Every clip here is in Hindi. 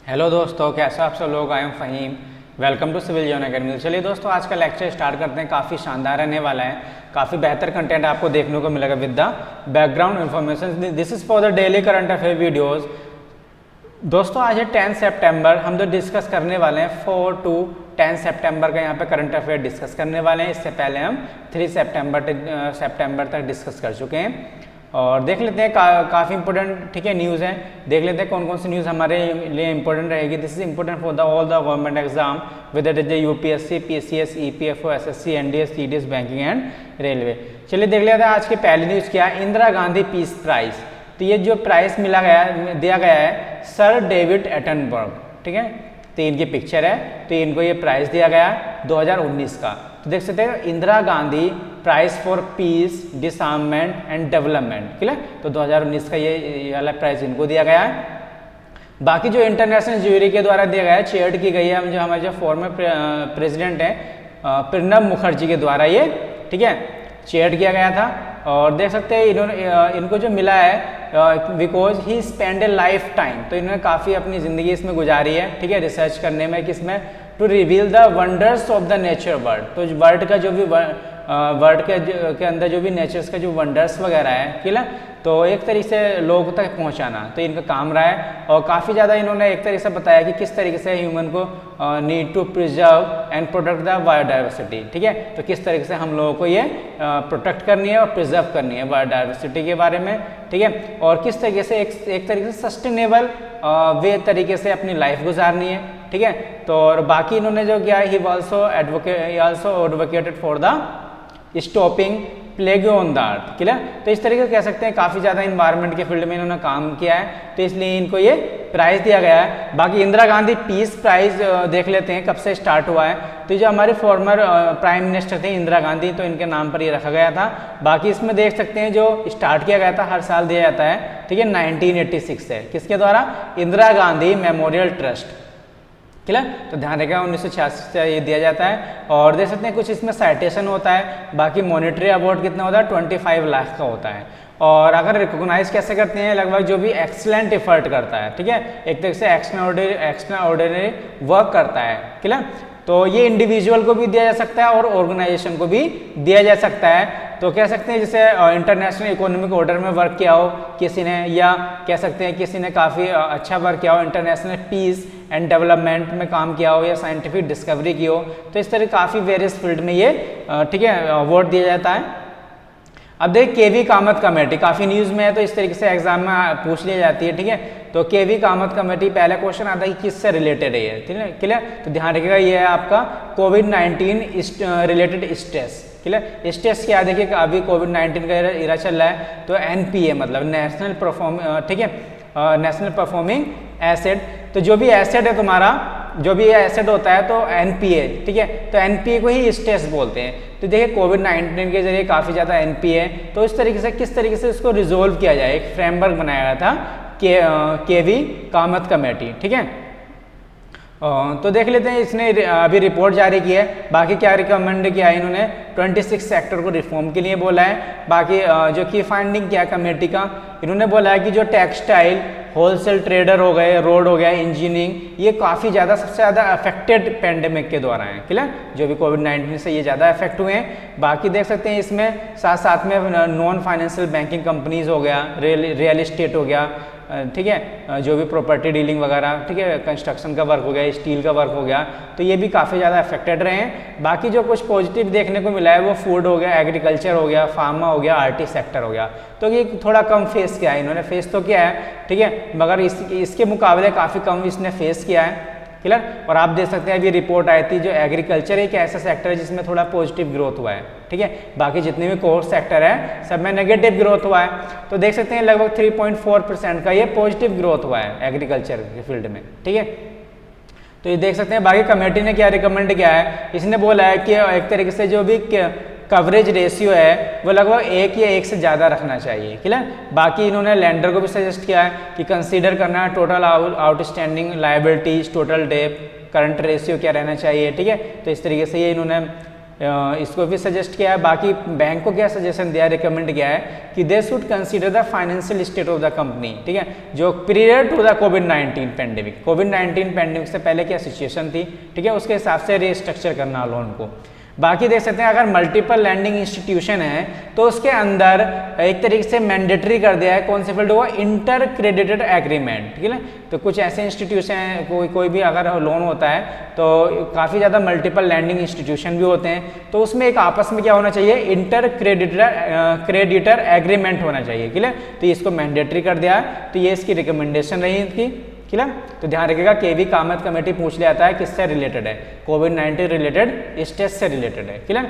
हेलो दोस्तों, कैसे आप सब लोग। I am Faheem, welcome to civil John academy. चलिए दोस्तों, आज का लेक्चर स्टार्ट करते हैं। काफ़ी शानदार रहने वाला है, काफ़ी बेहतर कंटेंट आपको देखने को मिलेगा with the background information. This is for the daily current affair videos. दोस्तों आज है 10 सितंबर, हम तो डिस्कस करने वाले हैं 4 to 10 सितंबर का यहाँ पे करंट अफेयर डिस्कस करने वाले हैं। इससे पहले हम 3 सितंबर तक डिस्कस कर चुके हैं और देख लेते हैं काफ़ी इंपॉर्टेंट ठीक है न्यूज़ है। देख लेते हैं कौन कौन सी न्यूज़ हमारे लिए इंपॉर्टेंट रहेगी। This is important for the all the government exam with it UPSC, PCS, EPFO, SSC, NDS, TDS, banking and railway. चलिए देख लेते हैं आज की पहली न्यूज़ क्या है। इंदिरा गांधी पीस प्राइज, तो ये जो प्राइज दिया गया है सर डेविड एटनबर्ग, ठीक है। तो इनकी पिक्चर है, तो इनको ये प्राइज दिया गया 2019 का। तो देख सकते हैं Indira Gandhi prize for peace, disarmament and development, ठीक है। तो 2019 का ये वाला प्राइज इनको दिया गया है। बाकी जो इंटरनेशनल ज्यूरी के द्वारा दिया गया है, चेयर्ड की गई है जो हमारे जो फॉर्मर प्रेसिडेंट है प्रणब मुखर्जी के द्वारा ये, ठीक है, चेयर्ड किया गया था। और देख सकते हैं इनको जो मिला है because he spend A life time, तो इन्होंने काफ़ी अपनी ज़िंदगी इसमें गुजारी है, ठीक है, रिसर्च करने में, किसमें, to reveal the wonders of the nature world. तो वर्ल्ड का जो भी वर्ल्ड के अंदर जो भी नेचर्स का जो वंडर्स वगैरह है, ठीक है, तो एक तरीके से लोगों तक पहुंचाना तो इनका काम रहा है। और काफ़ी ज़्यादा इन्होंने एक तरीके से बताया कि किस तरीके से ह्यूमन को need to preserve and protect the biodiversity, ठीक है। तो किस तरीके से हम लोगों को ये प्रोटेक्ट करनी है और प्रिजर्व करनी है बायोडाइवर्सिटी के बारे में, ठीक है। और किस तरीके से एक तरीके से सस्टेनेबल वे तरीके से अपनी लाइफ गुजारनी है, ठीक है। तो और बाकी इन्होंने जो किया ही also advocated for the stopping plague on the earth, ठीक है। तो इस तरीके से कह सकते हैं काफ़ी ज़्यादा इन्वायरमेंट के फील्ड में इन्होंने काम किया है, तो इसलिए इनको ये प्राइज़ दिया गया है। बाकी इंदिरा गांधी पीस प्राइज़ देख लेते हैं कब से स्टार्ट हुआ है। तो जो हमारे फॉर्मर प्राइम मिनिस्टर थे इंदिरा गांधी, तो इनके नाम पर ये रखा गया था। बाकी इसमें देख सकते हैं जो स्टार्ट किया गया था, हर साल दिया जाता है, ठीक है, 1986 से। किसके द्वारा? इंदिरा गांधी मेमोरियल ट्रस्ट, ठीक है। तो ध्यान रखिएगा 1986 से ये दिया जाता है। और देख सकते हैं कुछ इसमें साइटेशन होता है। बाकी मॉनेटरी अवार्ड कितना होता है? 25 लाख का होता है। और अगर रिकॉग्नाइज कैसे करते हैं? लगभग जो भी एक्सीलेंट एफर्ट करता है, ठीक है, एक तरह से एक्स्ट्रा ऑर्डिनरी वर्क करता है, ठीक है। तो ये इंडिविजुअल को भी दिया जा सकता है और ऑर्गेनाइजेशन को भी दिया जा सकता है। तो कह सकते हैं जैसे इंटरनेशनल इकोनॉमिक ऑर्डर में वर्क किया हो किसी ने, या कह सकते हैं किसी ने काफ़ी अच्छा वर्क किया हो, इंटरनेशनल पीस एंड डेवलपमेंट में काम किया हो, या साइंटिफिक डिस्कवरी की हो, तो इस तरह काफ़ी वेरियस फील्ड में ये, ठीक है, अवार्ड दिया जाता है। अब देखिए केवी कामत कमेटी काफ़ी न्यूज़ में है, तो इस तरीके से एग्जाम में पूछ ली जाती है, ठीक है। तो केवी कामत कमेटी पहला क्वेश्चन आता है कि किससे रिलेटेड है ये, ठीक है, क्लियर। तो ध्यान रखिएगा ये है आपका कोविड-19 रिलेटेड स्ट्रेस, क्लियर। स्ट्रेस क्या देखिए, अभी कोविड-19 का इरा चल रहा है, तो एनपीए मतलब नेशनल परफॉर्मिंग एसेट। तो जो भी एसेट है तुम्हारा, जो भी एसेट होता है तो एनपीए, ठीक है, तो एनपीए को ही स्ट्रेस बोलते हैं। तो देखिए कोविड-19 के जरिए काफ़ी ज़्यादा एनपीए है, तो इस तरीके से किस तरीके से इसको रिजोल्व किया जाए, एक फ्रेमवर्क बनाया गया था केवी कामत कमेटी, ठीक है। तो देख लेते हैं इसने अभी रिपोर्ट जारी की है। बाकी क्या रिकमेंड किया है इन्होंने? 26 सेक्टर को रिफॉर्म के लिए बोला है। बाकी जो की फाइंडिंग क्या कमेटी का, इन्होंने बोला है कि जो टेक्सटाइल, होलसेल ट्रेडर हो गए, रोड हो गया, इंजीनियरिंग, ये काफ़ी ज़्यादा सबसे ज़्यादा अफेक्टेड पेंडेमिक के द्वारा हैं, क्लियर, जो भी कोविड-19 से ये ज़्यादा अफेक्ट हुए हैं। बाकी देख सकते हैं इसमें साथ में नॉन फाइनेंशियल बैंकिंग कंपनीज हो गया, रियल एस्टेट हो गया, ठीक है, जो भी प्रॉपर्टी डीलिंग वगैरह, ठीक है, कंस्ट्रक्शन का वर्क हो गया, स्टील का वर्क हो गया, तो ये भी काफ़ी ज़्यादा अफेक्टेड रहे हैं। बाकी जो कुछ पॉजिटिव देखने को मिला है वो फूड हो गया, एग्रीकल्चर हो गया, फार्मा हो गया, आरटी सेक्टर हो गया। तो ये थोड़ा कम फेस किया है इन्होंने, फेस तो किया है, ठीक है, मगर इसके मुकाबले काफ़ी कम इसने फेस किया है, क्लियर। और आप देख सकते हैं अभी रिपोर्ट आई थी, जो एग्रीकल्चर एक ऐसा सेक्टर है जिसमें थोड़ा पॉजिटिव ग्रोथ हुआ है, ठीक है। बाकी जितने भी कोर सेक्टर है सब में नेगेटिव ग्रोथ हुआ है। तो देख सकते हैं लगभग 3.4% का ये पॉजिटिव ग्रोथ हुआ है एग्रीकल्चर के फील्ड में, ठीक है। तो ये देख सकते हैं बाकी कमेटी ने क्या रिकमेंड किया है। इसने बोला है कि एक तरीके से जो भी कवरेज रेशियो है वो लगभग 1 या 1 से ज़्यादा रखना चाहिए, क्लियर। बाकी इन्होंने लैंडर को भी सजेस्ट किया है कि कंसीडर करना है total outstanding liabilities, total date, current ratio क्या रहना चाहिए, ठीक है। तो इस तरीके से ये इन्होंने इसको भी सजेस्ट किया है। बाकी बैंक को क्या सजेशन दिया, रिकमेंड किया है कि they should consider the financial state of the company, ठीक है, जो period to the covid pandemic, covid pandemic से पहले क्या सिचुएशन थी, ठीक है, उसके हिसाब से रिस्ट्रक्चर करना लोन को। बाकी देख सकते हैं अगर मल्टीपल लैंडिंग इंस्टीट्यूशन है तो उसके अंदर एक तरीके से मैंडेटरी कर दिया है कौन से फील्ड हुआ, इंटर क्रेडिटेड एग्रीमेंट, ठीक है। तो कुछ ऐसे इंस्टीट्यूशन हैं, कोई भी अगर लोन होता है तो काफ़ी ज़्यादा मल्टीपल लैंडिंग इंस्टीट्यूशन भी होते हैं, तो उसमें एक आपस में क्या होना चाहिए, इंटर क्रेडिटर एग्रीमेंट होना चाहिए, ठीक है। तो इसको मैंडेटरी कर दिया है, तो ये इसकी रिकमेंडेशन रही इसकी, क्लियर। तो ध्यान रखिएगा केवी कामत कमेटी पूछ लिया जाता है किससे रिलेटेड है, कोविड-19 रिलेटेड स्टेज से रिलेटेड है, क्लियर।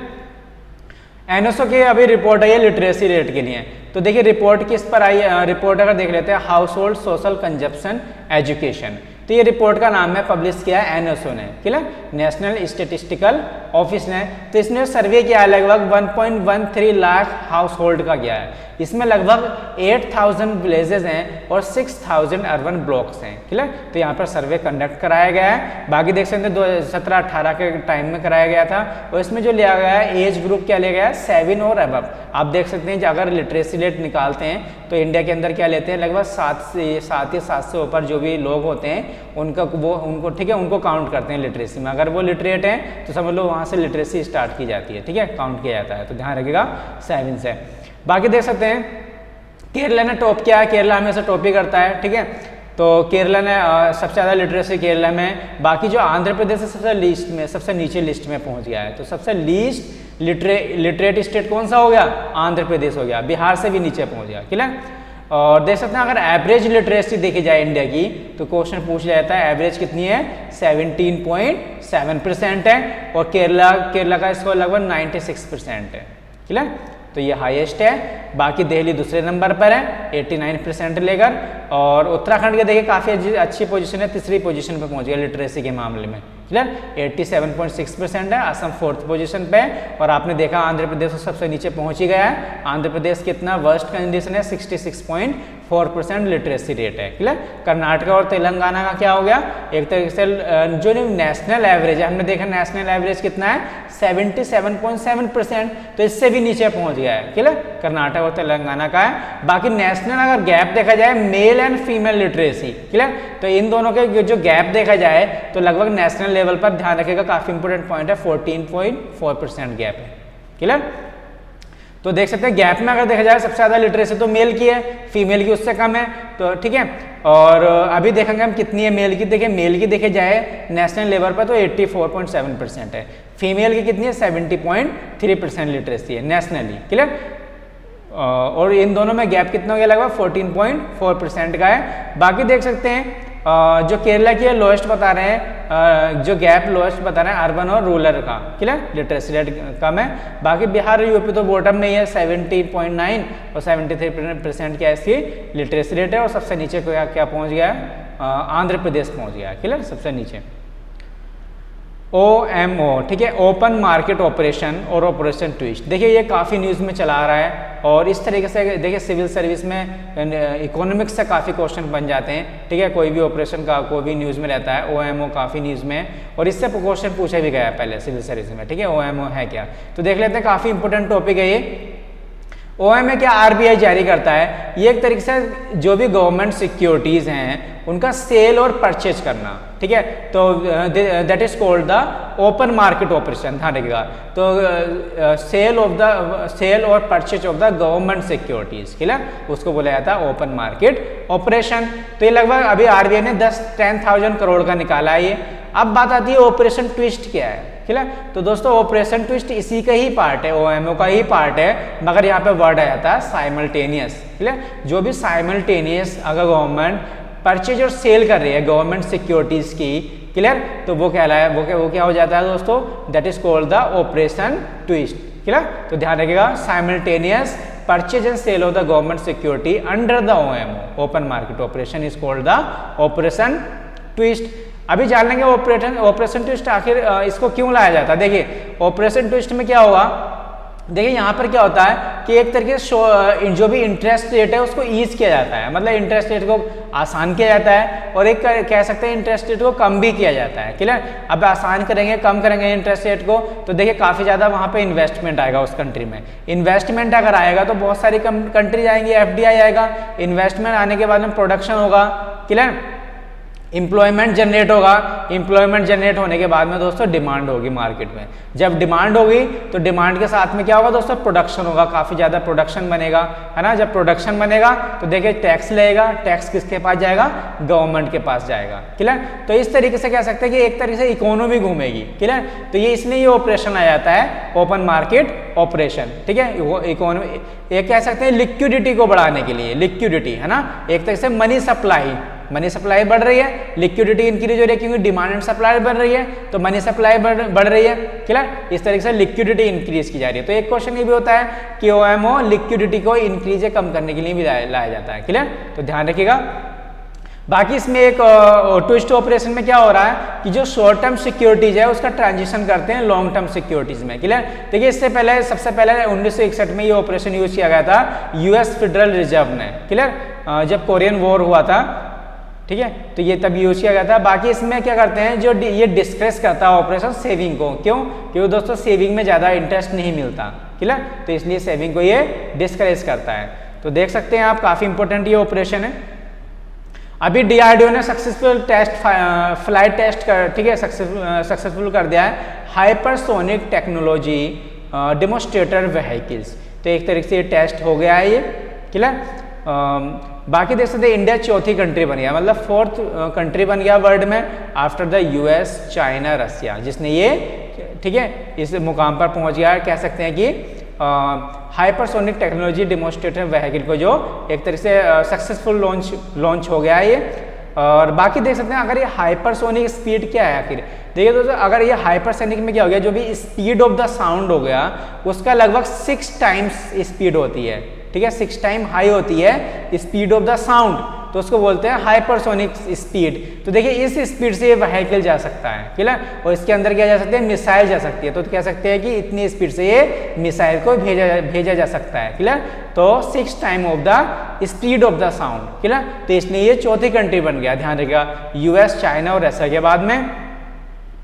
एनएसओ की अभी रिपोर्ट आई है लिटरेसी रेट के लिए, तो देखिए रिपोर्ट किस पर आई है, रिपोर्ट अगर देख लेते हैं house hold social consumption education, तो ये रिपोर्ट का नाम है, पब्लिश किया है एनएसओ ने, क्लियर, नेशनल स्टेटिस्टिकल ऑफिस ने। तो इसने सर्वे किया है लगभग 1.13 लाख हाउस होल्ड का किया है, इसमें लगभग 8000 विलेजेस हैं और 6000 अर्बन ब्लॉक्स हैं, क्लियर। तो यहाँ पर सर्वे कंडक्ट कराया गया है। बाकी देख सकते हैं 2017-18 के टाइम में कराया गया था, और इसमें जो लिया गया है एज ग्रुप क्या लिया गया है, 7 और अबव। आप देख सकते हैं कि अगर लिटरेसी रेट निकालते हैं तो इंडिया के अंदर क्या लेते हैं, लगभग 7 से ऊपर जो भी लोग होते हैं उनको ठीक है, उनको काउंट करते हैं लिटरेसी में। अगर वो लिटरेट हैं तो समझ लो वहाँ से लिटरेसी स्टार्ट की जाती है, ठीक है, काउंट किया जाता है, तो ध्यान रखिएगा 7 से। बाकी देख सकते हैं केरला ने टॉप किया है, केरला हमेशा टॉप ही करता है, ठीक है। तो केरला ने सबसे ज़्यादा लिटरेसी केरला में। बाकी जो आंध्र प्रदेश है सबसे लिस्ट में, सबसे नीचे लिस्ट में पहुंच गया है, तो सबसे लीस्ट लिटरेट स्टेट कौन सा हो गया, आंध्र प्रदेश हो गया, बिहार से भी नीचे पहुंच गया, क्लियर। और देख सकते हैं अगर एवरेज लिटरेसी देखी जाए इंडिया की, तो क्वेश्चन पूछ लिया जाता है एवरेज कितनी है, 17.7% है, और केरला का स्कोर लगभग 96% है, क्लियर। तो ये हाईएस्ट है। बाकी दिल्ली दूसरे नंबर पर है 89% लेकर, और उत्तराखंड के देखिए काफ़ी अच्छी पोजीशन है, तीसरी पोजीशन पे पहुंच गया लिटरेसी के मामले में, क्लियर, 87.6% है। असम 4th पोजीशन पे, और आपने देखा आंध्र प्रदेश तो सबसे नीचे पहुंच ही गया है। आंध्र प्रदेश कितना वर्स्ट कंडीशन है, 66.4% लिटरेसी रेट है, क्लियर। कर्नाटक और तेलंगाना का क्या हो गया, एक तरीके से जो नेशनल एवरेज है, हमने देखा नेशनल एवरेज कितना है 77.7%, तो इससे भी नीचे पहुंच गया है, क्लियर, कर्नाटक और तेलंगाना का है। बाकी नेशनल अगर गैप देखा जाए male and female literacy, clear, तो इन दोनों के जो गैप देखा जाए तो लगभग नेशनल लेवल पर ध्यान रखिएगा काफी इंपोर्टेंट पॉइंट है, 14.4% गैप है, क्लियर। तो देख सकते हैं गैप में अगर देखा जाए सबसे ज्यादा लिटरेसी तो मेल की है, फीमेल की उससे कम है, तो ठीक है। और अभी देखेंगे हम कितनी है मेल की, देखिए मेल की देखे जाए नेशनल लेवल पर तो 84.7% है, फीमेल की कितनी है 70.3% लिटरेसी है नेशनली, क्लियर। और इन दोनों में गैप कितना हो गया, लगभग 14.4% का है। बाकी देख सकते हैं जो केरला की है लोएस्ट बता रहे हैं, जो गैप लोएस्ट बता रहे हैं अर्बन और रूरल का, क्लियर, लिटरेसी रेट कम है। बाकी बिहार और यूपी तो बॉटम में ही है 70.9 और 73% क्या इसकी लिटरेसी रेट है, और सबसे नीचे क्या पहुंच गया है, आंध्र प्रदेश पहुंच गया है, क्लियर, सबसे नीचे। OMO, ठीक है, ओपन मार्केट ऑपरेशन और ऑपरेशन ट्विस्ट, देखिए ये काफ़ी न्यूज़ में चला आ रहा है, और इस तरीके से देखिए सिविल सर्विस में इकोनॉमिक्स से काफ़ी क्वेश्चन बन जाते हैं, ठीक है, कोई भी ऑपरेशन का कोई भी न्यूज़ में रहता है, OMO काफ़ी न्यूज़ में, और इससे क्वेश्चन पूछा भी गया है पहले सिविल सर्विस में, ठीक है, OMO है क्या, तो देख लेते हैं, काफ़ी इंपॉर्टेंट टॉपिक है ये। OMO क्या RBI जारी करता है, ये एक तरीके से जो भी गवर्नमेंट सिक्योरिटीज़ हैं उनका सेल और परचेज करना, ठीक है, तो that is called the open market operation, ध्यान रखिएगा। तो सेल और purchase of the government securities, clear, उसको बोला जाता है ओपन मार्केट ऑपरेशन। तो ये लगभग अभी RBI ने 10,000 करोड़ का निकाला है ये। अब बात आती है ऑपरेशन ट्विस्ट क्या है, क्लियर। तो दोस्तों ऑपरेशन ट्विस्ट इसी का ही पार्ट है, OMO का ही पार्ट है, मगर यहाँ पे वर्ड आ जाता है साइमल्टेनियस, क्लियर। जो भी साइमल्टेनियस अगर गवर्नमेंट परचेज और सेल कर रही है गवर्नमेंट सिक्योरिटीज की, क्लियर, तो वो कहलाया वो क्या हो जाता है दोस्तों, that is called the operation twist, clear. तो ध्यान रखिएगा simultaneous purchase and sale of the government security under the OMO open market operation is called the operation twist. अभी जान लेंगे ऑपरेशन ट्विस्ट आखिर इसको क्यों लाया जाता है। देखिए ऑपरेशन ट्विस्ट में क्या होगा, देखिए यहाँ पर क्या होता है कि एक तरीके से जो भी इंटरेस्ट रेट है उसको ईज किया जाता है, मतलब इंटरेस्ट रेट को आसान किया जाता है, और एक कह सकते हैं इंटरेस्ट रेट को कम भी किया जाता है। क्लियर? अब आसान करेंगे, कम करेंगे इंटरेस्ट रेट को, तो देखिए काफ़ी ज़्यादा वहाँ पे इन्वेस्टमेंट आएगा उस कंट्री में। इन्वेस्टमेंट अगर आएगा तो बहुत सारी कंट्रीज आएंगी, FDI आएगा, इन्वेस्टमेंट आने के बाद में प्रोडक्शन होगा। क्लियर? एम्प्लॉयमेंट जनरेट होगा, एम्प्लॉयमेंट जनरेट होने के बाद में दोस्तों डिमांड होगी मार्केट में। जब डिमांड होगी तो डिमांड के साथ में क्या होगा दोस्तों, प्रोडक्शन होगा, काफ़ी ज़्यादा प्रोडक्शन बनेगा, है ना। जब प्रोडक्शन बनेगा तो देखिए टैक्स लगेगा, टैक्स किसके पास जाएगा, गवर्नमेंट के पास जाएगा। क्लियर? तो इस तरीके से कह सकते हैं कि एक तरीके से इकोनॉमी घूमेगी। क्लियर? तो ये इसलिए ये ऑपरेशन आ जाता है ओपन मार्केट ऑपरेशन। ठीक है, इकोनॉमी ये कह सकते हैं लिक्विडिटी को बढ़ाने के लिए, लिक्विडिटी, है ना, एक तरीके से मनी सप्लाई बढ़ रही है, लिक्विडिटी इंक्रीज हो रही है क्योंकि डिमांड एंड सप्लाई बढ़ रही है, तो मनी सप्लाई बढ़ रही है। क्लियर? इस तरीके से लिक्विडिटी इंक्रीज की जा रही है। तो एक क्वेश्चन ये भी होता है कि OMO लिक्विडिटी को इंक्रीज या कम करने के लिए भी लाया जाता है। क्लियर? तो ध्यान रखिएगा। बाकी इसमें एक ट्विस्ट ऑपरेशन में क्या हो रहा है कि जो शॉर्ट टर्म सिक्योरिटीज है उसका ट्रांजिशन करते हैं लॉन्ग टर्म सिक्योरिटीज में। क्लियर? देखिए इससे पहले सबसे पहले 1961 में ये ऑपरेशन यूज किया गया था US फेडरल रिजर्व ने। क्लियर? जब कोरियन वॉर हुआ था, ठीक है, तो ये तब यूज किया गया था। बाकी इसमें क्या करते हैं, जो ये डिस्करेज करता है ऑपरेशन सेविंग को। क्यों? क्योंकि दोस्तों सेविंग में ज़्यादा इंटरेस्ट नहीं मिलता। क्लियर? तो इसलिए सेविंग को ये डिस्करेज करता है। तो देख सकते हैं आप, काफ़ी इंपॉर्टेंट ये ऑपरेशन है। अभी DRDO ने सक्सेसफुल फ्लाइट टेस्ट कर, ठीक है, सक्सेसफुल कर दिया है हाइपरसोनिक टेक्नोलॉजी डेमोस्ट्रेटर व्हीकल्स। तो एक तरीके से ये टेस्ट हो गया है ये। क्लियर? बाकी देख सकते हैं इंडिया चौथी कंट्री बन गया, मतलब 4th कंट्री बन गया वर्ल्ड में आफ्टर द US, चाइना, रसिया, जिसने ये, ठीक है, इस मुकाम पर पहुंच गया है। कह सकते हैं कि हाइपरसोनिक टेक्नोलॉजी डेमोस्ट्रेटर व्हीकल को जो एक तरीके से सक्सेसफुल लॉन्च हो गया है ये। और बाकी देख सकते हैं अगर ये हाइपरसोनिक स्पीड क्या है आखिर, देखिए दोस्तों, अगर ये हाइपरसोनिक में क्या हो गया, जो भी स्पीड ऑफ द साउंड हो गया उसका लगभग 6 टाइम्स स्पीड होती है। ठीक है, 6 टाइम हाई होती है स्पीड ऑफ द साउंड, तो उसको बोलते हैं हाइपरसोनिक स्पीड। तो देखिए इस स्पीड से ये व्हीकल जा सकता है। क्लियर? और इसके अंदर क्या जा सकते हैं, मिसाइल जा सकती है। तो कह सकते हैं कि इतनी स्पीड से ये मिसाइल को भेजा जा सकता है। क्लियर? तो 6 time of the speed of the sound. Clear? तो इसलिए ये चौथी कंट्री बन गया, ध्यान रखिएगा, US, चाइना और रसिया के बाद में।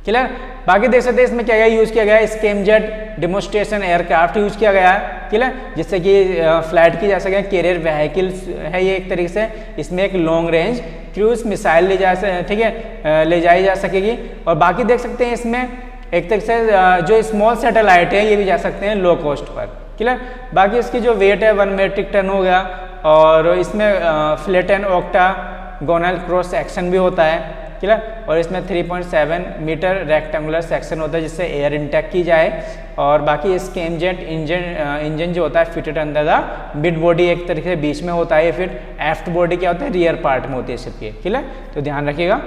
क्लियर? बाकी देख सकते हैं इसमें क्या यूज किया गया है, स्कैमजेट डेमोस्ट्रेशन एयरक्राफ्ट यूज किया गया है। क्लियर? जिससे कि फ्लाइट की जा सके, कैरियर व्हीकल्स है ये एक तरीके से। इसमें एक लॉन्ग रेंज क्रूज मिसाइल ठीक है, ले जाई जा सकेगी। और बाकी देख सकते हैं इसमें एक तरीके से जो स्मॉल सैटेलाइट है ये भी जा सकते हैं लो कॉस्ट पर। क्लियर? बाकी इसकी जो वेट है 1 मेट्रिक टन हो गया, और इसमें flat and octagonal cross section भी होता है। क्लियर? और इसमें 3.7 मीटर रेक्टेंगुलर सेक्शन होता है जिससे एयर इंटेक की जाए। और बाकी स्कैमजेट इंजन जो होता है fitted under the mid body, एक तरीके से बीच में होता है। फिर एफ्ट बॉडी क्या होता है, रियर पार्ट में होती है शिप के। क्लियर? तो ध्यान रखिएगा।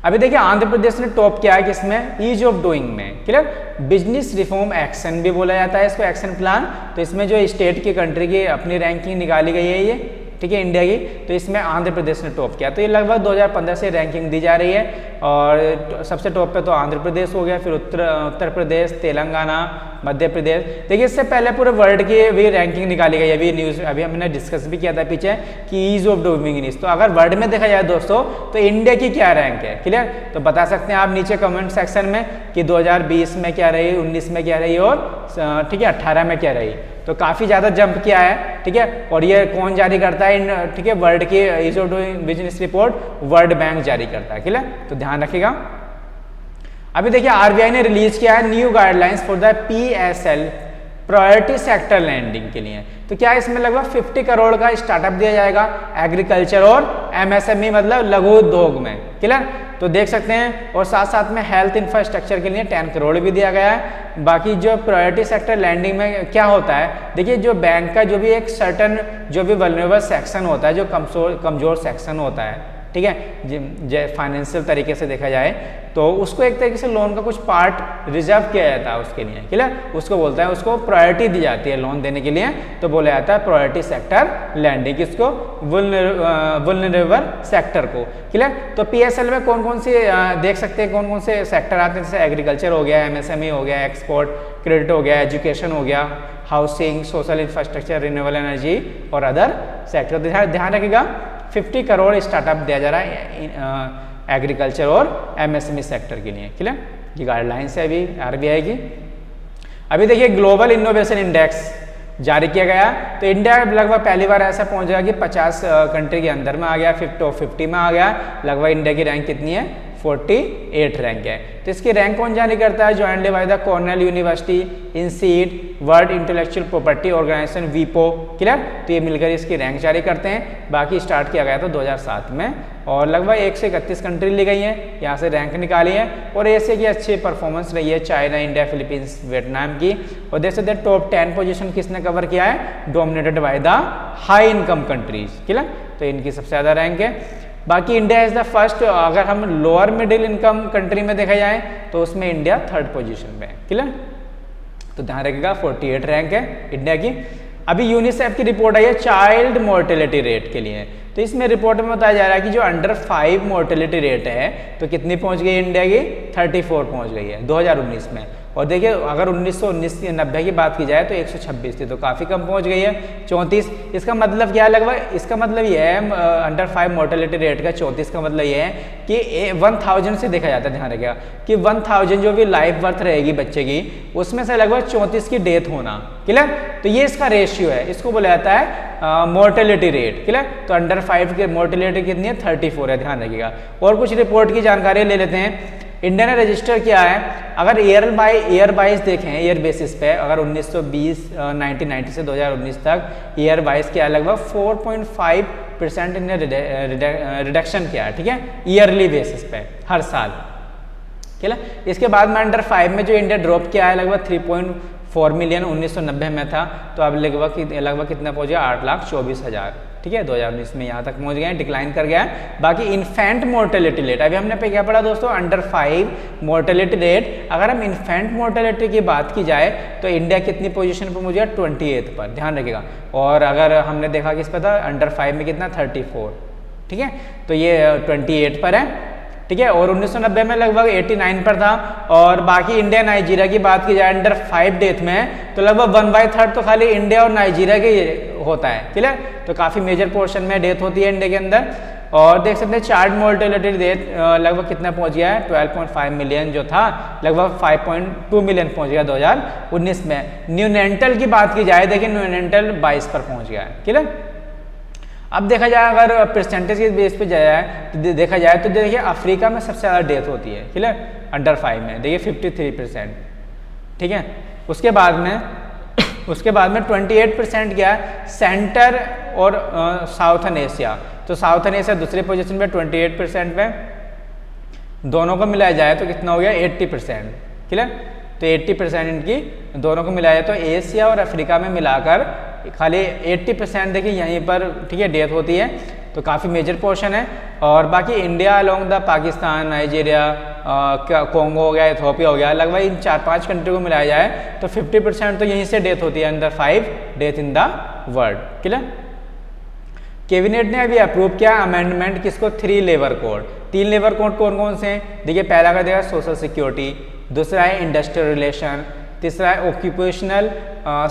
अभी देखिए आंध्र प्रदेश ने टॉप किया है किसमें, ईज ऑफ डूइंग में। क्लियर? बिजनेस रिफॉर्म एक्शन भी बोला जाता है इसको, एक्शन प्लान। तो इसमें जो स्टेट की कंट्री की अपनी रैंकिंग निकाली गई है ये, ठीक है, इंडिया की, तो इसमें आंध्र प्रदेश ने टॉप किया। तो ये लगभग 2015 से रैंकिंग दी जा रही है, और सबसे टॉप पे तो आंध्र प्रदेश हो गया, फिर उत्तर प्रदेश, तेलंगाना, मध्य प्रदेश। देखिए इससे पहले पूरे वर्ल्ड की भी रैंकिंग निकाली गई, अभी न्यूज़ अभी हमने डिस्कस भी किया था पीछे कि ईज ऑफ डूइंग बिजनेस। तो अगर वर्ल्ड में देखा जाए दोस्तों तो इंडिया की क्या रैंक है। क्लियर? तो बता सकते हैं आप नीचे कमेंट सेक्शन में कि 2020 में क्या रही, 19 में क्या रही, और ठीक है 18 में क्या रही। तो काफ़ी ज़्यादा जंप किया है। ठीक है, और ये कौन जारी करता है, ठीक है, वर्ल्ड की ease of doing business report world bank जारी करता है। क्लियर? तो ध्यान रखिएगा। अभी देखिए RBI ने रिलीज किया है new guidelines for the PSL priority sector lending के लिए। तो क्या इसमें लगभग 50 करोड़ का स्टार्टअप दिया जाएगा एग्रीकल्चर और MSME मतलब लघु उद्योग में। क्लियर? तो देख सकते हैं, और साथ साथ में हेल्थ इंफ्रास्ट्रक्चर के लिए 10 करोड़ भी दिया गया है। बाकी जो प्रायोरिटी सेक्टर लैंडिंग में क्या होता है, देखिए जो बैंक का जो भी एक सर्टन जो भी वल्नरेबल सेक्शन होता है, जो कमजोर सेक्शन होता है, ठीक है, फाइनेंशियल तरीके से देखा जाए तो उसको एक तरीके से लोन का कुछ पार्ट रिजर्व किया जाता है उसके लिए, क्लियर, उसको बोलता है, उसको प्रायोरिटी दी जाती है लोन देने के लिए, तो बोला जाता है प्रायोरिटी सेक्टर लैंडिंग, किसको, वुल्नरेबल सेक्टर को, क्लियर। तो पीएसएल में कौन कौन से देख सकते हैं, कौन कौन से सेक्टर आते हैं, जैसे एग्रीकल्चर हो गया, एमएसएमई हो गया, एक्सपोर्ट क्रेडिट हो गया, एजुकेशन हो गया, housing, social infrastructure, renewable energy और अदर सेक्टर। ध्यान रखिएगा 50 करोड़ स्टार्टअप दिया जा रहा है एग्रीकल्चर और एमएसएमई सेक्टर के लिए, क्लियर। ये गाइडलाइंस है अभी आरबीआई की। अभी देखिए ग्लोबल इनोवेशन इंडेक्स जारी किया गया, तो इंडिया लगभग पहली बार ऐसा पहुंच गया कि 50 कंट्री के अंदर में आ गया, टॉप 50 में आ गया। लगभग इंडिया की रैंक कितनी है, 48 रैंक है। तो इसकी रैंक कौन जारी करता है, jointly by the Cornell University, INSEAD, World Intellectual Property Organization, वीपो, क्लियर। तो ये मिलकर इसकी रैंक जारी करते हैं। बाकी स्टार्ट किया गया था 2007 में और लगभग 131 कंट्री ली गई है, यहाँ से रैंक निकाली है और एशिया की अच्छी परफॉर्मेंस रही है, चाइना, इंडिया, फिलीपींस, वियतनाम की। और देख सकते हैं टॉप 10 पोजीशन किसने कवर किया है, dominated by the high income countries, clear. तो इनकी सबसे ज़्यादा रैंक है। बाकी इंडिया इज द फर्स्ट, अगर हम लोअर मिडिल इनकम कंट्री में देखा जाए तो उसमें इंडिया 3rd पोजीशन पे है, क्लियर। तो ध्यान रखिएगा 48 रैंक है इंडिया की। अभी यूनिसेफ की रिपोर्ट आई है चाइल्ड मोर्टेलिटी रेट के लिए, तो इसमें रिपोर्ट में बताया जा रहा है कि जो अंडर 5 मोर्टेलिटी रेट है तो कितनी पहुंच गई इंडिया की, 34 पहुंच गई है 2019 में। और देखिए अगर 1990 की बात की जाए तो 126 थी, तो काफ़ी कम पहुंच गई है 34। इसका मतलब क्या है, लगभग इसका मतलब ये है अंडर 5 मोर्टेलिटी रेट का 34 का मतलब ये है कि 1000 से देखा जाता है, ध्यान रखिएगा कि 1000 जो भी लाइफ बर्थ रहेगी बच्चे की उसमें से लगभग 34 की डेथ होना, क्लियर। तो ये इसका रेशियो है, इसको बोला जाता है मोर्टेलिटी रेट, क्लियर। तो अंडर 5 की मोर्टेलिटी कितनी है, 34 है, ध्यान रखिएगा। और कुछ रिपोर्ट की जानकारी ले लेते हैं। इंडिया ने रजिस्टर किया है, अगर ईयर बाय ईयर वाइज देखें, ईयर बेसिस पे, अगर 1990 से 2019 तक ईयर वाइज किया है, लगभग 4.5% इनने रिडक्शन किया है, ठीक है, ईयरली बेसिस पे हर साल, ठीक है। इसके बाद में अंडर 5 में जो इंडिया ड्रॉप किया है लगभग 3.4 मिलियन 1990 में था, तो अब लगभग कितना पहुंच गया, 8,24,000, ठीक है। 2019 में यहाँ तक पहुँच गए, डिक्लाइन कर गया है। बाकी इन्फेंट मोर्टेलिटी रेट, अभी हमने पे क्या पढ़ा दोस्तों, अंडर 5 मोर्टेलिटी रेट। अगर हम इन्फेंट मोर्टेलिटी की बात की जाए तो इंडिया कितनी पोजीशन पर पहुँच गया, 28 पर, ध्यान रखिएगा। और अगर हमने देखा किस पर था, अंडर 5 में कितना, 34, ठीक है। तो ये 28 पर है, ठीक है। और 1990 में लगभग 89 पर था। और बाकी इंडिया नाइजीरिया की बात की जाए अंडर 5 डेथ में तो लगभग 1/3 तो खाली इंडिया और नाइजीरिया के होता है, क्लियर। तो काफ़ी मेजर पोर्शन में डेथ होती है इंडिया के अंदर। और देख सकते हैं चाइल्ड मोर्टेलिटी रेट लगभग कितना पहुंच गया है, 12.5 मिलियन जो था लगभग 5.2 मिलियन पहुंच गया 2019 में। न्यूनेंटल की बात की जाए, देखिए न्यूनेंटल 22 पर पहुंच गया है, क्लियर। अब देखा जाए अगर परसेंटेज के बेस पे जाए तो देखा जाए तो देखिए अफ्रीका में सबसे ज़्यादा डेथ होती है, क्लियर, अंडर 5 में, देखिए 53%, ठीक है। उसके बाद में 28% क्या है, सेंटर और साउथर्न एशिया। तो साउथर्न एशिया दूसरी पोजीशन पे 28% पे, दोनों को मिलाया जाए तो कितना हो गया, 80%, क्लियर। तो 80% इनकी दोनों को मिलाया जाए तो एशिया और अफ्रीका में मिलाकर खाली 80% देखिए यहीं पर, ठीक है, डेथ होती है। तो काफ़ी मेजर पोर्शन है। और बाकी India along the Pakistan, Nigeria, Congo हो गया, इथोपिया हो गया, लगभग इन 4-5 कंट्री को मिलाया जाए तो 50% तो यहीं से डेथ होती है, under 5 death in the world, clear. Cabinet ने अभी अप्रूव किया अमेंडमेंट किसको, 3 लेबर कोड। 3 लेबर कोड कौन कौन से हैं, देखिए पहला का देखा सोशल सिक्योरिटी, दूसरा है इंडस्ट्रियल रिलेशन, तीसरा है ऑक्यूपेशनल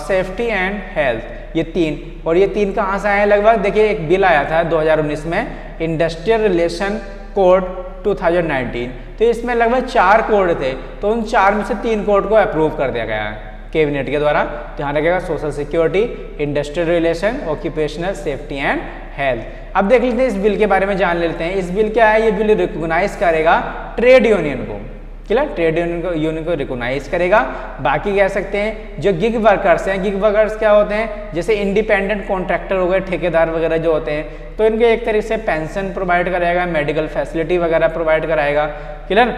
सेफ्टी एंड हेल्थ, ये 3। और ये 3 कहाँ से आए हैं, लगभग देखिए एक बिल आया था 2019 में, इंडस्ट्रियल रिलेशन कोड 2019। तो इसमें लगभग 4 कोड थे, तो उन 4 में से 3 कोड को अप्रूव कर दिया गया है कैबिनेट के द्वारा। ध्यान रखिएगा social security, industrial relation, occupational safety and health. अब देख लेते हैं इस बिल के बारे में, जान लेते हैं इस बिल क्या है। ये बिल रिकॉग्नाइज करेगा ट्रेड यूनियन को, क्लियर, ट्रेड यूनियन को रिकॉग्नाइज करेगा। बाकी कह सकते हैं जो गिग वर्कर्स हैं, गिग वर्कर्स क्या होते हैं, जैसे इंडिपेंडेंट कॉन्ट्रैक्टर हो गए, ठेकेदार वगैरह जो होते हैं, तो इनके एक तरीके से पेंशन प्रोवाइड कराएगा, मेडिकल फैसिलिटी वगैरह प्रोवाइड कराएगा, क्लियर।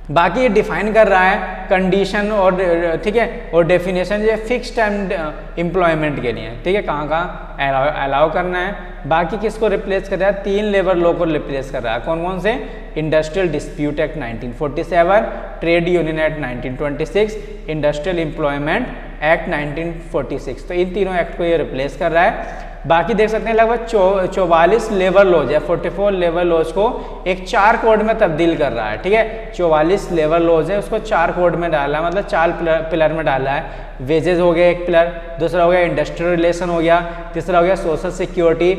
बाकी ये डिफाइन कर रहा है कंडीशन और ठीक है, और डेफिनेशन जो फिक्स टाइम एम्प्लॉयमेंट के लिए, ठीक है, कहाँ कहाँ अलाउ करना है। बाकी किसको रिप्लेस कर रहा है, 3 लेबर लॉ को रिप्लेस कर रहा है। कौन कौन से, industrial dispute act 1947, trade union act 1926, industrial employment act 1946। तो इन तीनों एक्ट को ये रिप्लेस कर रहा है। बाकी देख सकते हैं लगभग 44 लेबर लॉज है, 44 लेबर लॉज को एक 4 कोड में तब्दील कर रहा है, ठीक है। 44 लेबर लॉज है, उसको 4 कोड में डाला है, मतलब 4 पिलर में डाला है। वेजेस हो गया एक पिलर, दूसरा हो गया इंडस्ट्रियल रिलेशन हो गया, तीसरा हो गया सोशल सिक्योरिटी,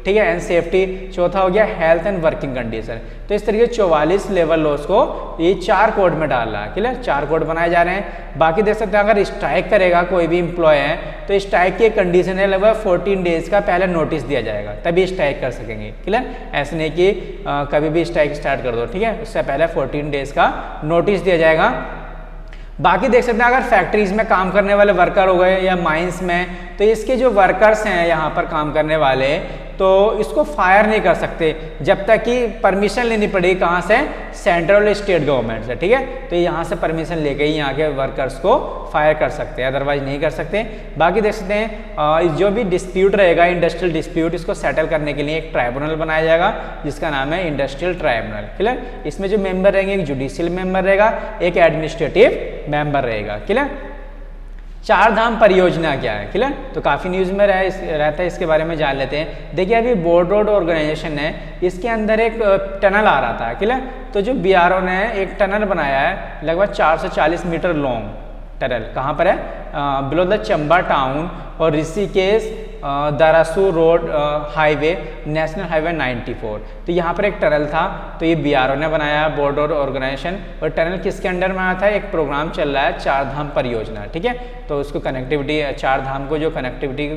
ठीक है, एंड सेफ्टी, चौथा हो गया हेल्थ एंड वर्किंग कंडीशन। तो इस तरीके 44 लेबर लॉज को ये 4 कोड में डाल रहा है, क्लियर, 4 कोड बनाए जा रहे हैं। बाकी देख सकते हैं अगर स्ट्राइक करेगा कोई भी एम्प्लॉय है तो स्ट्राइक की कंडीशन है लगभग 14 डेज का पहले नोटिस दिया जाएगा, तभी स्ट्राइक कर सकेंगे, क्लियर। ऐसे नहीं कि कभी भी स्ट्राइक स्टार्ट कर दो, ठीक है, उससे पहले 14 डेज का नोटिस दिया जाएगा। बाकी देख सकते हैं अगर फैक्ट्रीज में काम करने वाले वर्कर हो गए या माइंस में, तो इसके जो वर्कर्स हैं यहाँ पर काम करने वाले, तो इसको फायर नहीं कर सकते जब तक कि परमिशन लेनी पड़ेगी, कहाँ से, सेंट्रल और स्टेट गवर्नमेंट से, ठीक है। तो यहाँ से परमिशन लेके ही यहाँ के वर्कर्स को फायर कर सकते हैं, अदरवाइज नहीं कर सकते। बाकी देख सकते हैं जो भी डिस्प्यूट रहेगा, इंडस्ट्रियल डिस्प्यूट, इसको सेटल करने के लिए एक ट्राइब्यूनल बनाया जाएगा जिसका नाम है इंडस्ट्रियल ट्राइब्यूनल, क्लियर। इसमें जो मेंबर रहेंगे, एक जुडिशियल मेंबर रहेगा, एक एडमिनिस्ट्रेटिव मेंबर रहेगा, क्लियर। 4 धाम परियोजना क्या है, क्लियर। तो काफ़ी न्यूज़ में रहता है, इसके बारे में जान लेते हैं। देखिए अभी बोर्ड रोड ऑर्गेनाइजेशन है, इसके अंदर एक टनल आ रहा था, क्लियर। तो जो BRO ने एक टनल बनाया है लगभग 440 मीटर लॉन्ग टनल, कहाँ पर है, बिलो द चंबा टाउन और Rishikesh Dharasu road highway, national highway 94। तो यहाँ पर एक टनल था, तो ये BRO ने बनाया, बोर्ड रोड ऑर्गेनाइजेशन। और टनल किसके अंडर में आया था, एक प्रोग्राम चल रहा है 4 धाम परियोजना, ठीक है। तो उसको कनेक्टिविटी, 4 धाम को जो कनेक्टिविटी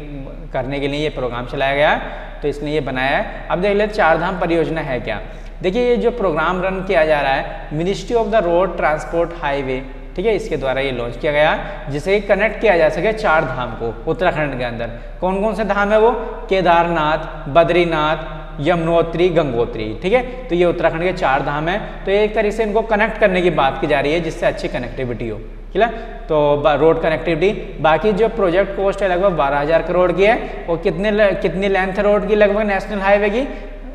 करने के लिए ये प्रोग्राम चलाया गया, तो इसने ये बनाया है। अब देख लेते 4 धाम परियोजना है क्या। देखिए ये जो प्रोग्राम रन किया जा रहा है ministry of the road transport highway, ठीक है, इसके द्वारा ये लॉन्च किया गया जिससे कनेक्ट किया जा सके 4 धाम को उत्तराखंड के अंदर। कौन कौन से धाम है वो, केदारनाथ, बद्रीनाथ, यमुनोत्री, गंगोत्री, ठीक है। तो ये उत्तराखंड के 4 धाम है। तो एक तरीके से इनको कनेक्ट करने की बात की जा रही है जिससे अच्छी कनेक्टिविटी हो, क्लियर। तो रोड कनेक्टिविटी। बाकी जो प्रोजेक्ट कॉस्ट है लगभग 12,000 करोड़ की है। और कितनी लेंथ रोड की लगभग नेशनल हाईवे की,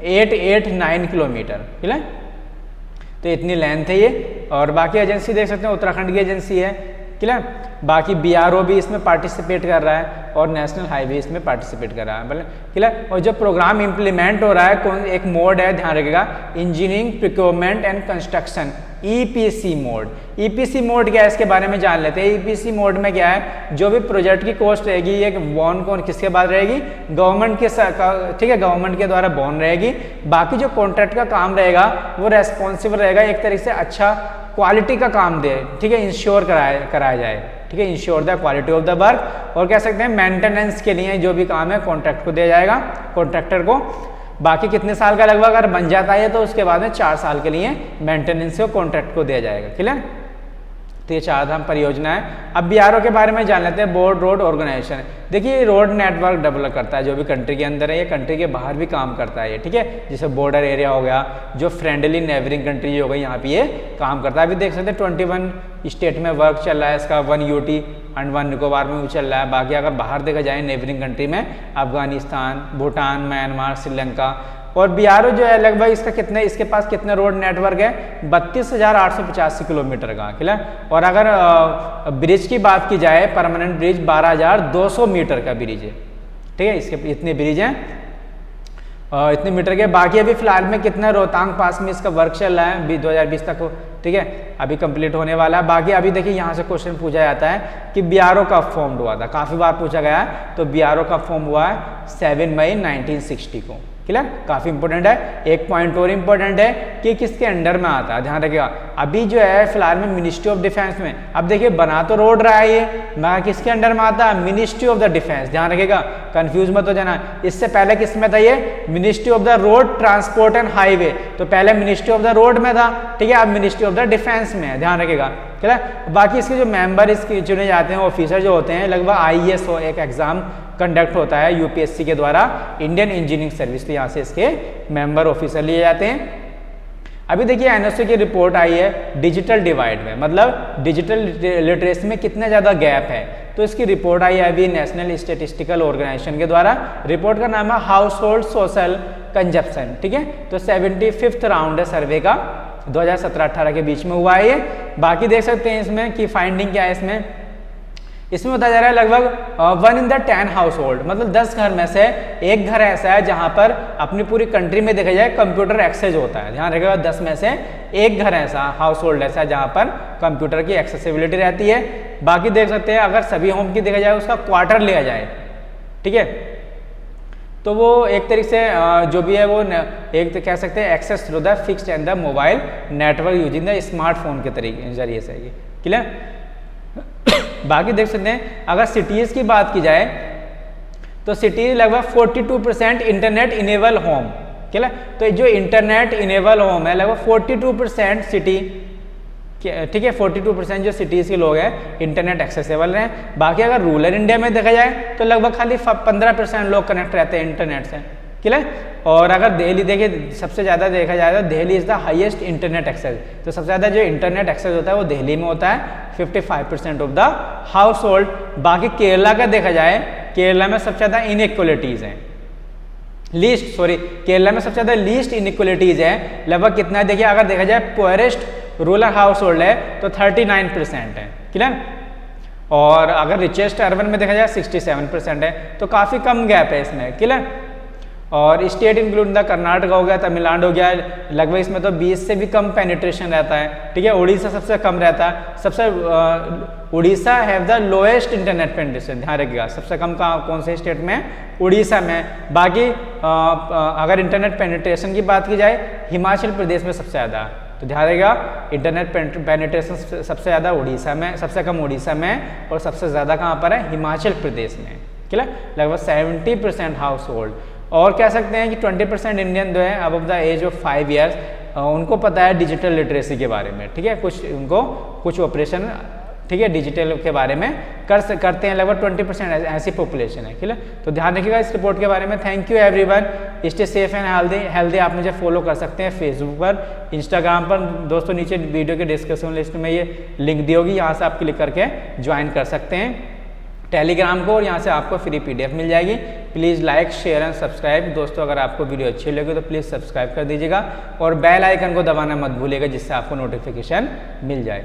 889 किलोमीटर, क्लियर। तो इतनी लेंथ है ये। और बाकी एजेंसी देख सकते हैं उत्तराखंड की एजेंसी है, क्लियर। बाकी BRO भी इसमें पार्टिसिपेट कर रहा है और नेशनल हाईवे इसमें पार्टिसिपेट कर रहा है, मतलब क्लियर। और जो प्रोग्राम इम्प्लीमेंट हो रहा है, कौन एक मोड है, ध्यान रखिएगा, engineering procurement and construction, EPC mode. EPC mode क्या है इसके बारे में जान लेते हैं। EPC मोड में क्या है, जो भी प्रोजेक्ट की कॉस्ट रहेगी ये बॉन कौन किसके बाद रहेगी, गवर्नमेंट के, ठीक है, गवर्नमेंट के द्वारा बॉन रहेगी। बाकी जो कॉन्ट्रैक्ट का काम रहेगा वो रेस्पॉन्सिबल रहेगा एक तरीके से अच्छा क्वालिटी का काम दे, ठीक है, इंश्योर कराया जाए, ठीक है, ensure the quality of the work. और कह सकते हैं मेंटेनेंस के लिए जो भी काम है कॉन्ट्रैक्ट को दिया जाएगा, कॉन्ट्रैक्टर को। बाकी कितने साल का लगभग अगर बन जाता है तो उसके बाद में 4 साल के लिए मेंटेनेंस को कॉन्ट्रैक्ट को दिया जाएगा, क्लियर। तो ये 4 धाम परियोजना है। अब BRO के बारे में जान लेते हैं, बोर्ड रोड ऑर्गेनाइजेशन। देखिए रोड नेटवर्क डेवलप करता है, जो भी कंट्री के अंदर है, ये कंट्री के बाहर भी काम करता है ये, ठीक है। जैसे बॉर्डर एरिया हो गया, जो फ्रेंडली नेबरिंग कंट्री हो गई, यहाँ पे ये काम करता है। अभी देख सकते हैं 21 स्टेट में वर्क चल रहा है इसका, 1 UT एंड 1 निकोबार में भी चल रहा है। बाकी अगर बाहर देखा जाए नेबरिंग कंट्री में अफगानिस्तान, भूटान, म्यांमार, श्रीलंका। और BRO जो है लगभग इसका कितने, इसके पास कितने रोड नेटवर्क है, 32,885 किलोमीटर का, क्लियर। और अगर ब्रिज की बात की जाए, परमानेंट ब्रिज 12,200 मीटर का ब्रिज है, ठीक है, इसके इतने ब्रिज हैं इतने मीटर के। बाकी अभी फिलहाल में कितना रोहतांग पास में इसका वर्क चल रहा है 2020 तक, ठीक है, अभी कंप्लीट होने वाला है। बाकी अभी देखिए यहाँ से क्वेश्चन पूछा जाता है कि BRO कब फॉर्म हुआ था, काफ़ी बार पूछा गया है। तो BRO कब फॉर्म हुआ है, 7 मई 1960 को, क्लियर, काफ़ी इंपॉर्टेंट है। एक पॉइंट और इंपॉर्टेंट है कि किसके अंडर में आता है, ध्यान रखिएगा। अभी जो है फिलहाल में मिनिस्ट्री ऑफ डिफेंस में, अब देखिए बना तो रोड रहा है ये, मगर किसके अंडर में आता है, मिनिस्ट्री ऑफ द डिफेंस, ध्यान रखिएगा, कंफ्यूज मत हो जाना। इससे पहले किस में था ये, ministry of the road transport and highway. तो पहले मिनिस्ट्री ऑफ द रोड में था, ठीक है, अब मिनिस्ट्री ऑफ द डिफेंस में है, ध्यान रखिएगा, क्लियर। बाकी इसके जो मेंबर इसके चुने जाते हैं, ऑफिसर जो होते हैं, लगभग IAS हो, एक एग्जाम कंडक्ट होता है UPSC के द्वारा, इंडियन इंजीनियरिंग सर्विस, तो यहाँ से इसके मेंबर ऑफिसर लिए जाते हैं। अभी देखिए एनओसी की रिपोर्ट आई है डिजिटल डिवाइड में, मतलब डिजिटल लिटरेसी में कितना ज़्यादा गैप है। तो इसकी रिपोर्ट आई है अभी नेशनल स्टेटिस्टिकल ऑर्गेनाइजेशन के द्वारा। रिपोर्ट का नाम है हाउस होल्ड सोशल कंजप्शन, ठीक है। तो 75th राउंड है सर्वे का, 2017-18 के बीच में हुआ है ये। बाकी देख सकते हैं इसमें कि फाइंडिंग क्या है इसमें बताया जा रहा है लगभग 1 in 10 हाउस होल्ड, मतलब 10 घर में से एक घर ऐसा है जहां पर अपनी पूरी कंट्री में देखा जाए कंप्यूटर एक्सेस होता है। ध्यान रखिएगा 10 में से एक घर ऐसा हाउस होल्ड ऐसा है जहां पर कंप्यूटर की एक्सेसिबिलिटी रहती है। बाकी देख सकते हैं अगर सभी होम की देखा जाए उसका क्वार्टर लिया जाए, ठीक है, तो वो एक तरीके से जो भी है वो एक तो कह सकते हैं access through the fixed and the mobile network using the smartphone के तरीके जरिए से ये क्लियर। बाकी देख सकते हैं अगर सिटीज़ की बात की जाए तो सिटीज लगभग 42% इंटरनेट इनेबल होम, क्लियर। तो जो इंटरनेट इनेबल होम है लगभग 42% सिटी, ठीक है, 42% जो सिटीज़ के लोग हैं इंटरनेट एक्सेसिबल हैं। बाकी अगर रूरल इंडिया में देखा जाए तो लगभग खाली 15% लोग कनेक्ट रहते हैं इंटरनेट से, क्लियर। और अगर दिल्ली देखिए सबसे ज़्यादा देखा जाए तो Delhi is the highest internet access, तो सबसे ज़्यादा जो इंटरनेट एक्सेस होता है वो दिल्ली में होता है, 55% ऑफ द हाउस होल्ड। बाकी केरला का देखा जाए, केरला में सबसे ज़्यादा इनइक्वलिटीज़ हैं, केरला में सबसे ज़्यादा लीस्ट इनइक्वलिटीज़ है। लगभग कितना है देखिए, अगर देखा जाए पुअरेस्ट रूरल हाउस होल्ड है तो 39% है, क्लियर। और अगर रिचेस्ट अर्बन में देखा जाए 67% है, तो काफ़ी कम गैप है इसमें, क्लियर। और स्टेट इंक्लूड द कर्नाटक हो गया, तमिलनाडु हो गया, लगभग इसमें तो 20 से भी कम पेनिट्रेशन रहता है, ठीक है। उड़ीसा सबसे कम रहता है, सबसे Orissa have the lowest internet penetration, ध्यान रखिएगा सबसे कम कौन से स्टेट में, उड़ीसा में। बाकी अगर इंटरनेट पेनिट्रेशन की बात की जाए हिमाचल प्रदेश में सबसे ज़्यादा, तो ध्यान रखिएगा इंटरनेट पेनिट्रेशन सबसे ज़्यादा उड़ीसा में, सबसे कम उड़ीसा में, और सबसे ज़्यादा कहाँ पर है, हिमाचल प्रदेश में, क्लियर। लगभग 70% हाउस होल्ड। और कह सकते हैं कि 20% इंडियन जो है above the age of 5 years उनको पता है डिजिटल लिटरेसी के बारे में, ठीक है, उनको कुछ ऑपरेशन, ठीक है, डिजिटल के बारे में करते हैं। लगभग 20% ऐसी पॉपुलेशन है, ठीक है। तो ध्यान रखिएगा इस रिपोर्ट के बारे में। Thank you everyone, stay safe and healthy. आप मुझे फॉलो कर सकते हैं फेसबुक पर, इंस्टाग्राम पर, दोस्तों नीचे वीडियो के डिस्क्रिप्शन लिस्ट में ये लिंक दी होगी, यहाँ से आप क्लिक करके ज्वाइन कर सकते हैं टेलीग्राम को, और यहाँ से आपको फ्री PDF मिल जाएगी। Please like share and subscribe. दोस्तों अगर आपको वीडियो अच्छी लगे तो प्लीज़ सब्सक्राइब कर दीजिएगा और बेल आइकन को दबाना मत भूलिएगा जिससे आपको नोटिफिकेशन मिल जाए।